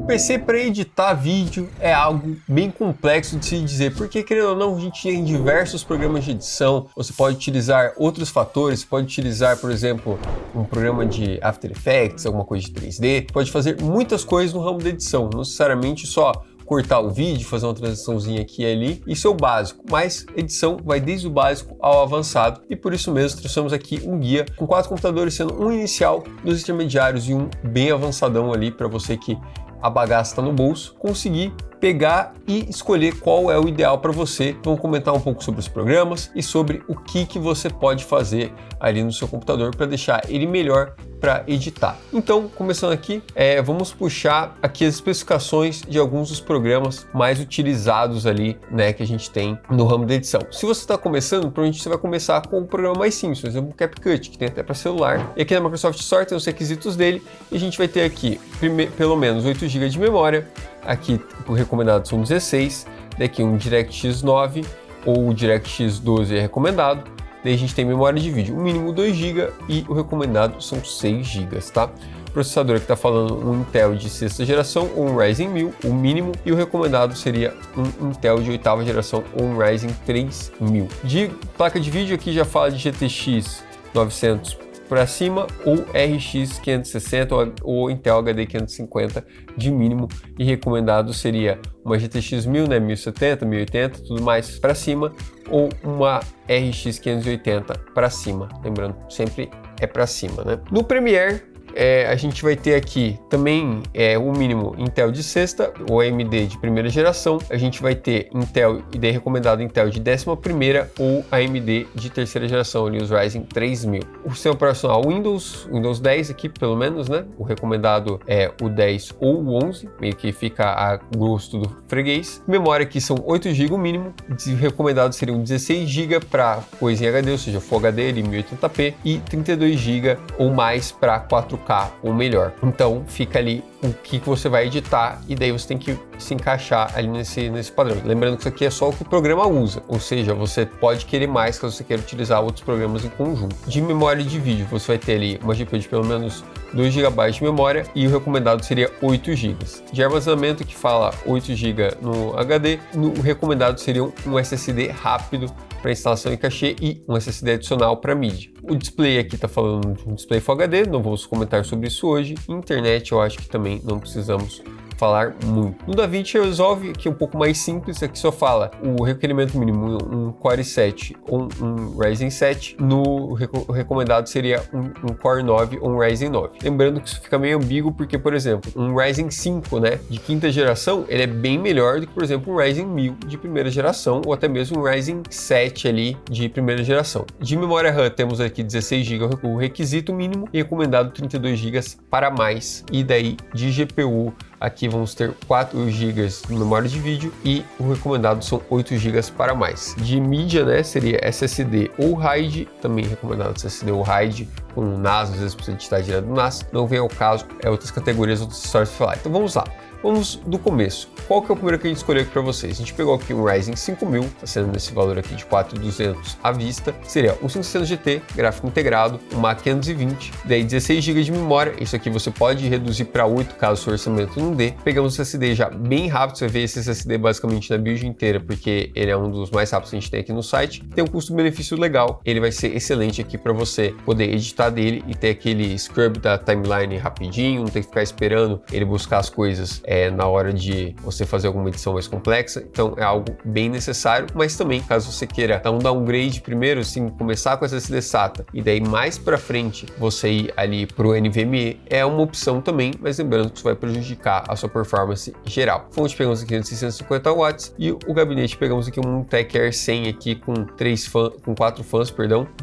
O PC para editar vídeo é algo bem complexo de se dizer, porque querendo ou não, a gente tem diversos programas de edição, você pode utilizar outros fatores, você pode utilizar, por exemplo, um programa de After Effects, alguma coisa de 3D, pode fazer muitas coisas no ramo da edição, não necessariamente só cortar o vídeo, fazer uma transiçãozinha aqui e ali, isso é o básico, mas edição vai desde o básico ao avançado e por isso mesmo trouxemos aqui um guia com 4 computadores, sendo um inicial, 2 intermediários e um bem avançadão ali para você que a bagaça está no bolso, conseguir pegar e escolher qual é o ideal para você. Vamos comentar um pouco sobre os programas e sobre o que você pode fazer ali no seu computador para deixar ele melhor para editar. Então, começando aqui, vamos puxar aqui as especificações de alguns dos programas mais utilizados ali, né, que a gente tem no ramo da edição. Se você está começando, provavelmente você vai começar com o programa mais simples, por exemplo, o CapCut, que tem até para celular. E aqui na Microsoft Store tem os requisitos dele e a gente vai ter aqui pelo menos 8 GB de memória. Aqui o recomendado são 16, daqui um DirectX 9 ou o DirectX 12 é recomendado. Daí a gente tem memória de vídeo, o mínimo 2 GB e o recomendado são 6 GB, tá? O processador que está falando um Intel de 6ª geração ou um Ryzen 1000, o mínimo, e o recomendado seria um Intel de 8ª geração ou um Ryzen 3000. De placa de vídeo aqui já fala de GTX 900 para cima ou RX 560 ou Intel HD 550 de mínimo, e recomendado seria uma GTX 1000, né, 1070, 1080, tudo mais para cima, ou uma RX 580 para cima, lembrando sempre é para cima, né? No Premiere a gente vai ter aqui também o mínimo Intel de 6ª ou AMD de 1ª geração. A gente vai ter Intel, e daí recomendado Intel de 11ª ou AMD de 3ª geração, ali os Ryzen 3000. O sistema operacional Windows 10 aqui pelo menos, né? O recomendado é o 10 ou o 11, meio que fica a gosto do freguês. Memória aqui são 8 GB o mínimo, recomendado seriam 16 GB para coisa em HD, ou seja, Full HD ali 1080p, e 32 GB ou mais para 4K ou melhor. Então fica ali o que você vai editar e daí você tem que se encaixar ali nesse padrão. Lembrando que isso aqui é só o que o programa usa, ou seja, você pode querer mais caso você queira utilizar outros programas em conjunto. De memória de vídeo, você vai ter ali uma GPU de pelo menos 2 GB de memória e o recomendado seria 8 GB. De armazenamento, que fala 8 GB no HD, o recomendado seria um SSD rápido para instalação e cachê e um SSD adicional para mídia. O display aqui está falando de um display Full HD, não vamos comentar sobre isso hoje. Internet eu acho que também não precisamos falar muito. No DaVinci Resolve, que é um pouco mais simples, aqui só fala o requerimento mínimo um Core i7 ou um Ryzen 7, o recomendado seria um Core 9 ou um Ryzen 9. Lembrando que isso fica meio ambíguo porque, por exemplo, um Ryzen 5, né, de 5ª geração, ele é bem melhor do que, por exemplo, um Ryzen 1000 de 1ª geração ou até mesmo um Ryzen 7 ali de 1ª geração. De memória RAM temos aqui 16 GB o requisito mínimo e recomendado 32 GB para mais, e daí de GPU aqui vamos ter 4 GB de memória de vídeo e o recomendado são 8 GB para mais. De mídia, né, seria SSD ou RAID, também recomendado SSD ou RAID, com NAS, às vezes precisa editar direto do NAS, não vem ao caso, outras categorias, outras histórias para falar. Então vamos lá. Vamos do começo. Qual que é o primeiro que a gente escolheu aqui para vocês? A gente pegou aqui um Ryzen 5000, está sendo nesse valor aqui de 4.200 à vista. Seria um 560 GT, gráfico integrado, uma 520, daí 16 GB de memória. Isso aqui você pode reduzir para 8 caso o seu orçamento não dê. Pegamos o SSD já bem rápido, você vai ver esse SSD basicamente na build inteira, porque ele é um dos mais rápidos que a gente tem aqui no site. Tem um custo-benefício legal, ele vai ser excelente aqui para você poder editar dele e ter aquele scrub da timeline rapidinho, não ter que ficar esperando ele buscar as coisas na hora de você fazer alguma edição mais complexa. Então é algo bem necessário, mas também caso você queira dar um downgrade primeiro, assim, começar com SSD SATA e daí mais para frente você ir ali pro NVMe, é uma opção também, mas lembrando que isso vai prejudicar a sua performance geral. Fonte pegamos aqui de 650 watts e o gabinete pegamos aqui um Tech Air 100 aqui com 4 fãs,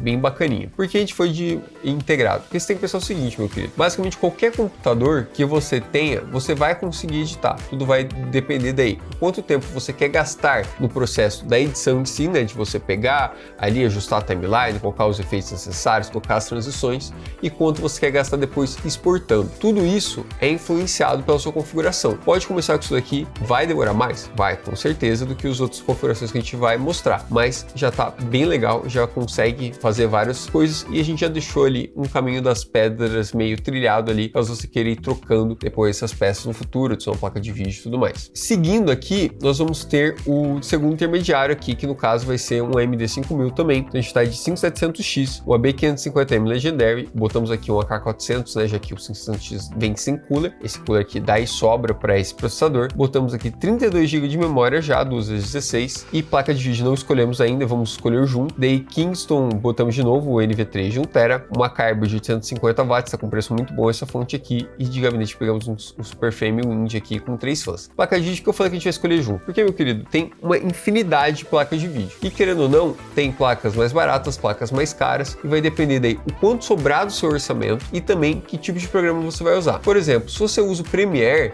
bem bacaninha. Por que a gente foi de integrado? Porque você tem que pensar o seguinte, meu querido, basicamente qualquer computador que você tenha, você vai conseguir editar, tudo vai depender daí. Quanto tempo você quer gastar no processo da edição em si, né, de você pegar ali, ajustar a timeline, colocar os efeitos necessários, colocar as transições, e quanto você quer gastar depois exportando. Tudo isso é influenciado pela sua configuração. Pode começar com isso daqui, vai demorar mais? Vai, com certeza, do que as outras configurações que a gente vai mostrar, mas já tá bem legal, já consegue fazer várias coisas e a gente já deixou ali um caminho das pedras meio trilhado ali, caso você queira ir trocando depois essas peças no futuro, adicionar uma placa de vídeo e tudo mais. Seguindo aqui, nós vamos ter o segundo intermediário aqui, que no caso vai ser um AMD 5000 também. Então a gente está de 5700X, o AB550M Legendary, botamos aqui um AK400, né, já que o 500X vem sem cooler, esse cooler aqui dá e sobra para esse processador. Botamos aqui 32 GB de memória já, 2x16, e placa de vídeo não escolhemos ainda, vamos escolher junto. Daí Kingston, botamos de novo o NV3 de 1TB, uma Kyber de 850 watts, está com preço muito bom essa fonte aqui, e de gabinete pegamos um Superframe Wind aqui com 3 fãs. Placa de vídeo que eu falei que a gente vai escolher junto, porque, meu querido, tem uma infinidade de placas de vídeo, e querendo ou não, tem placas mais baratas, placas mais caras, e vai depender daí o quanto sobrar do seu orçamento e também que tipo de programa você vai usar. Por exemplo, se você usa o Premiere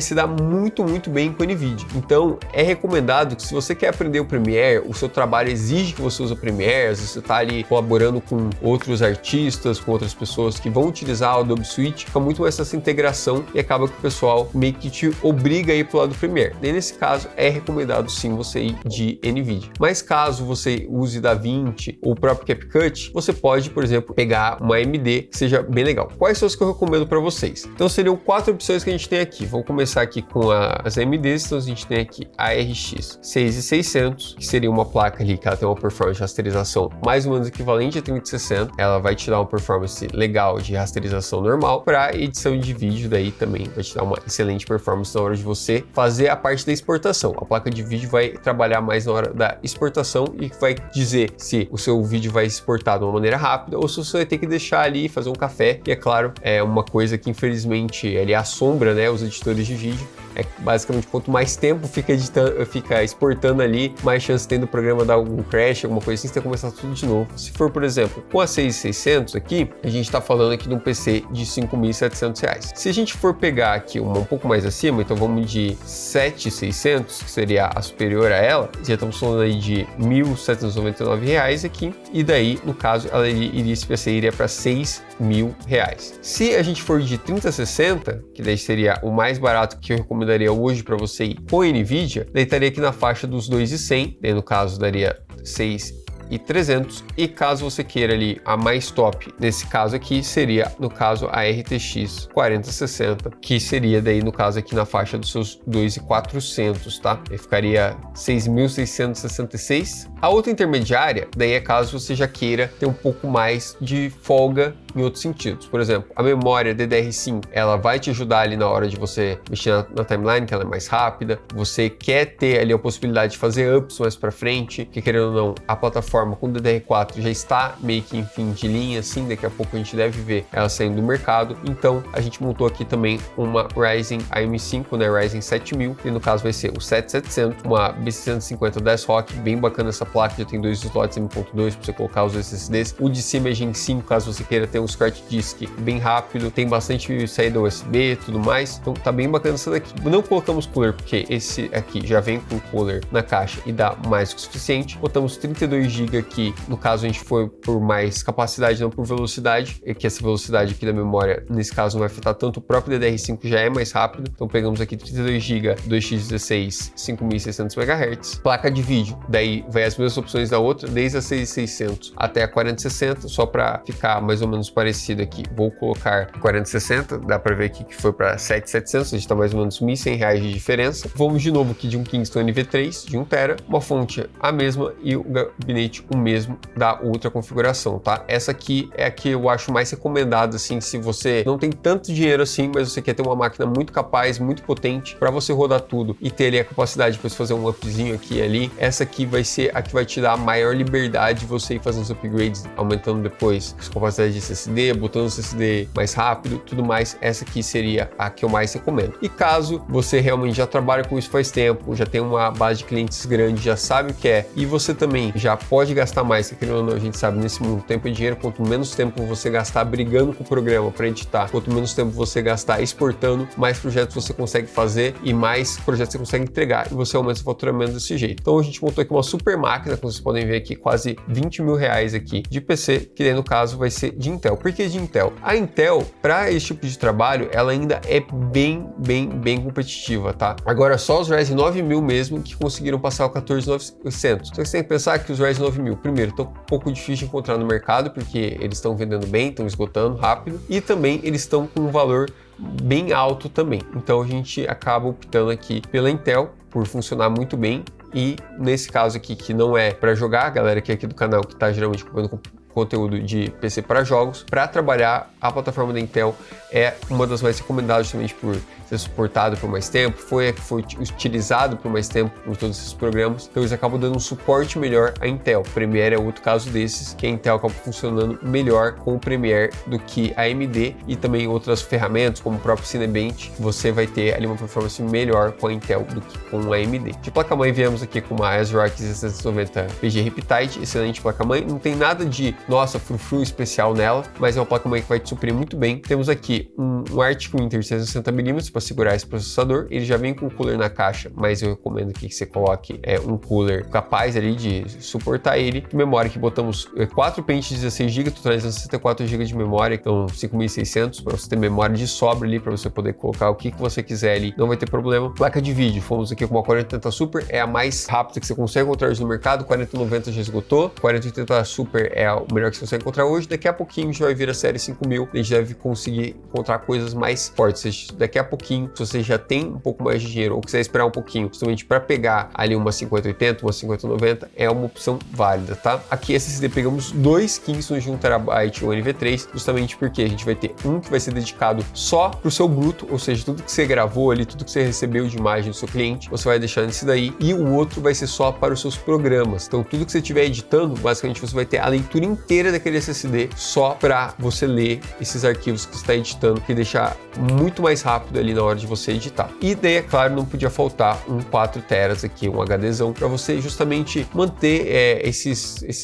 se dá muito bem com o NVIDIA. Então, é recomendado que se você quer aprender o Premiere, o seu trabalho exige que você use o Premiere, às vezes você está ali colaborando com outros artistas, com outras pessoas que vão utilizar o Adobe Suite, fica muito mais essa integração e acaba que o pessoal meio que te obriga a ir pro lado do Premiere. E nesse caso, é recomendado sim você ir de NVIDIA. Mas caso você use DaVinci ou o próprio CapCut, você pode, por exemplo, pegar uma AMD que seja bem legal. Quais são as que eu recomendo para vocês? Então seriam 4 opções que a gente tem aqui. Vamos começar aqui com as AMDs. Então a gente tem aqui a RX 6600, que seria uma placa ali que ela tem uma performance de rasterização mais ou menos equivalente a 3060. Ela vai te dar uma performance legal de rasterização normal. Para edição de vídeo daí também vai te dar uma excelente performance na hora de você fazer a parte da exportação. A placa de vídeo vai trabalhar mais na hora da exportação e vai dizer se o seu vídeo vai exportar de uma maneira rápida ou se você vai ter que deixar ali fazer um café. E é claro, é uma coisa que infelizmente ele assombra, né, os editores de vídeo. É basicamente quanto mais tempo fica exportando ali, mais chance tem do programa dar algum crash, alguma coisa assim, você tem que começar tudo de novo. Se for, por exemplo, com a 6600 aqui, a gente está falando aqui de um PC de R$ 5.700. Se a gente for pegar aqui um pouco mais acima, então vamos de 7600, que seria a superior a ela, já estamos falando aí de R$ 1.799 aqui, e daí, no caso, esse PC iria para R$ 6.000. Se a gente for de 3060, que daí seria o mais barato que eu recomendaria hoje para você ir com a NVIDIA, daí estaria aqui na faixa dos 2.100, daí no caso daria 6.300, e caso você queira ali a mais top, nesse caso aqui seria no caso a RTX 4060, que seria daí no caso aqui na faixa dos seus 2.400, tá? Aí ficaria 6.666. A outra intermediária daí é caso você já queira ter um pouco mais de folga em outros sentidos. Por exemplo, a memória DDR5, ela vai te ajudar ali na hora de você mexer na timeline, que ela é mais rápida. Você quer ter ali a possibilidade de fazer ups mais para frente, que querendo ou não, a plataforma com DDR4 já está meio que em fim de linha, assim, daqui a pouco a gente deve ver ela saindo do mercado. Então, a gente montou aqui também uma Ryzen AM5, né, Ryzen 7000, e no caso vai ser o 7700, uma B650 da ASRock, bem bacana essa placa, já tem 2 slots M.2 para você colocar os SSDs. O de cima é Gen 5, caso você queira ter um scratch disk bem rápido, tem bastante saída USB e tudo mais, então tá bem bacana essa daqui. Não colocamos cooler porque esse aqui já vem com cooler na caixa e dá mais do que o suficiente. Botamos 32 GB aqui, no caso a gente foi por mais capacidade, não por velocidade, e que essa velocidade aqui da memória, nesse caso não vai afetar tanto, o próprio DDR5 já é mais rápido, então pegamos aqui 32 GB, 2x16, 5600 MHz. Placa de vídeo, daí vai as mesmas opções da outra, desde a 6600 até a 4060, só para ficar mais ou menos parecido aqui, vou colocar 4060, dá para ver aqui que foi para 7700, a gente tá mais ou menos R$ 1.100 de diferença. Vamos de novo aqui de um Kingston NV3 de 1TB, uma fonte a mesma e o gabinete o mesmo da outra configuração, tá? Essa aqui é a que eu acho mais recomendada, assim, se você não tem tanto dinheiro assim, mas você quer ter uma máquina muito capaz, muito potente, para você rodar tudo e ter ali a capacidade de depois fazer um upzinho aqui e ali. Essa aqui vai ser a que vai te dar a maior liberdade de você ir fazendo os upgrades, aumentando depois as capacidades de SSD, botando o SSD mais rápido, tudo mais. Essa aqui seria a que eu mais recomendo. E caso você realmente já trabalha com isso faz tempo, já tem uma base de clientes grande, já sabe o que é, e você também já pode gastar mais, que querendo ou não, a gente sabe, nesse mundo, tempo é dinheiro. Quanto menos tempo você gastar brigando com o programa para editar, quanto menos tempo você gastar exportando, mais projetos você consegue fazer e mais projetos você consegue entregar, e você aumenta o faturamento desse jeito. Então a gente montou aqui uma super máquina, como vocês podem ver aqui, quase R$ 20.000 aqui de PC, que daí no caso vai ser de Intel. Por que de Intel? A Intel, para esse tipo de trabalho, ela ainda é bem competitiva, tá? Agora, só os Ryzen 9000 mesmo que conseguiram passar o 14900. Só que você tem que pensar que os Ryzen 9000, primeiro, estão um pouco difícil de encontrar no mercado, porque eles estão vendendo bem, estão esgotando rápido, e também eles estão com um valor bem alto também. Então a gente acaba optando aqui pela Intel, por funcionar muito bem. E nesse caso aqui, que não é para jogar, a galera que é aqui do canal que está geralmente acompanhando conteúdo de PC para jogos, para trabalhar, a plataforma da Intel é uma das mais recomendadas justamente por ser suportado por mais tempo, foi utilizado por mais tempo por todos esses programas, então eles acabam dando um suporte melhor à Intel. Premiere é outro caso desses, que a Intel acaba funcionando melhor com o Premiere do que a AMD, e também outras ferramentas como o próprio Cinebench, você vai ter ali uma performance melhor com a Intel do que com a AMD. De placa-mãe viemos aqui com uma ASRock 1690 PG Riptide, excelente placa-mãe, não tem nada de nossa frufru especial nela, mas é uma placa-mãe que vai te suprir muito bem. Temos aqui um Arctic Winter 660mm para segurar esse processador, ele já vem com o cooler na caixa, mas eu recomendo aqui que você coloque um cooler capaz ali de suportar ele. Memória que botamos 4 pentes de 16GB, totalizando 64GB de memória, então 5.600 para você ter memória de sobra ali, para você poder colocar o que você quiser ali, não vai ter problema. Placa de vídeo, fomos aqui com uma 4080 Super, é a mais rápida que você consegue encontrar hoje no mercado, 4090 já esgotou, 4080 Super é o melhor que você consegue encontrar hoje. Daqui a pouquinho já vai vir a série 5000, a gente deve conseguir encontrar coisas mais fortes. Daqui a pouquinho, se você já tem um pouco mais de dinheiro ou quiser esperar um pouquinho justamente para pegar ali uma 5080, uma 5090, é uma opção válida, tá? Aqui SSD pegamos 2 Kingston de 1TB, um NV3, justamente porque a gente vai ter um que vai ser dedicado só para o seu bruto, ou seja, tudo que você gravou ali, tudo que você recebeu de imagem do seu cliente, você vai deixar nesse daí, e o outro vai ser só para os seus programas. Então tudo que você estiver editando, basicamente você vai ter a leitura inteira daquele SSD só para você ler esses arquivos que você está editando, que deixa muito mais rápido ali na hora de você editar. E daí, é claro, não podia faltar um 4 teras aqui, um HDzão, para você justamente manter esse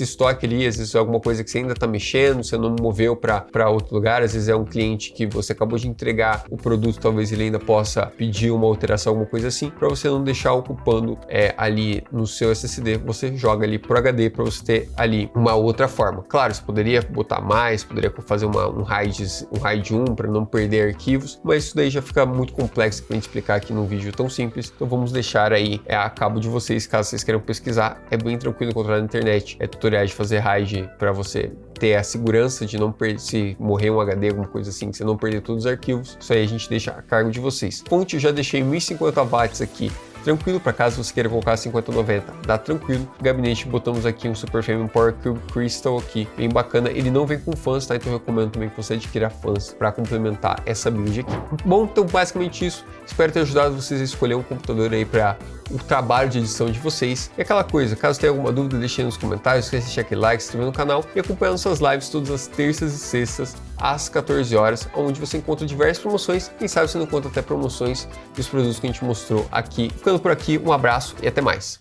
estoque ali. Às vezes é alguma coisa que você ainda está mexendo, você não moveu para outro lugar, às vezes é um cliente que você acabou de entregar o produto, talvez ele ainda possa pedir uma alteração, alguma coisa assim, para você não deixar ocupando ali no seu SSD, você joga ali pro HD para você ter ali uma outra forma. Claro, você poderia botar mais, poderia fazer um RAID 1 para não perder arquivos, mas isso daí já fica muito complexo para a gente explicar aqui num vídeo tão simples, então vamos deixar aí a cabo de vocês, caso vocês queiram pesquisar, é bem tranquilo encontrar na internet, tutoriais de fazer RAID para você ter a segurança de não perder, se morrer um HD, alguma coisa assim, que você não perder todos os arquivos, isso aí a gente deixa a cargo de vocês. Fonte eu já deixei 1050 watts aqui, tranquilo, para caso você queira colocar 5090, dá tranquilo. Gabinete, botamos aqui um Super Frame Power Cube Crystal aqui, bem bacana, ele não vem com fãs, tá? Então eu recomendo também que você adquira fãs para complementar essa build aqui. Bom, então basicamente isso, espero ter ajudado vocês a escolher um computador aí para o trabalho de edição de vocês. E aquela coisa, caso tenha alguma dúvida, deixe aí nos comentários, não esqueça de deixar aquele like, se inscrever no canal e acompanhar nossas lives todas as terças e sextas às 14 horas, onde você encontra diversas promoções, quem sabe você não encontra até promoções dos produtos que a gente mostrou aqui. Ficando por aqui, um abraço e até mais.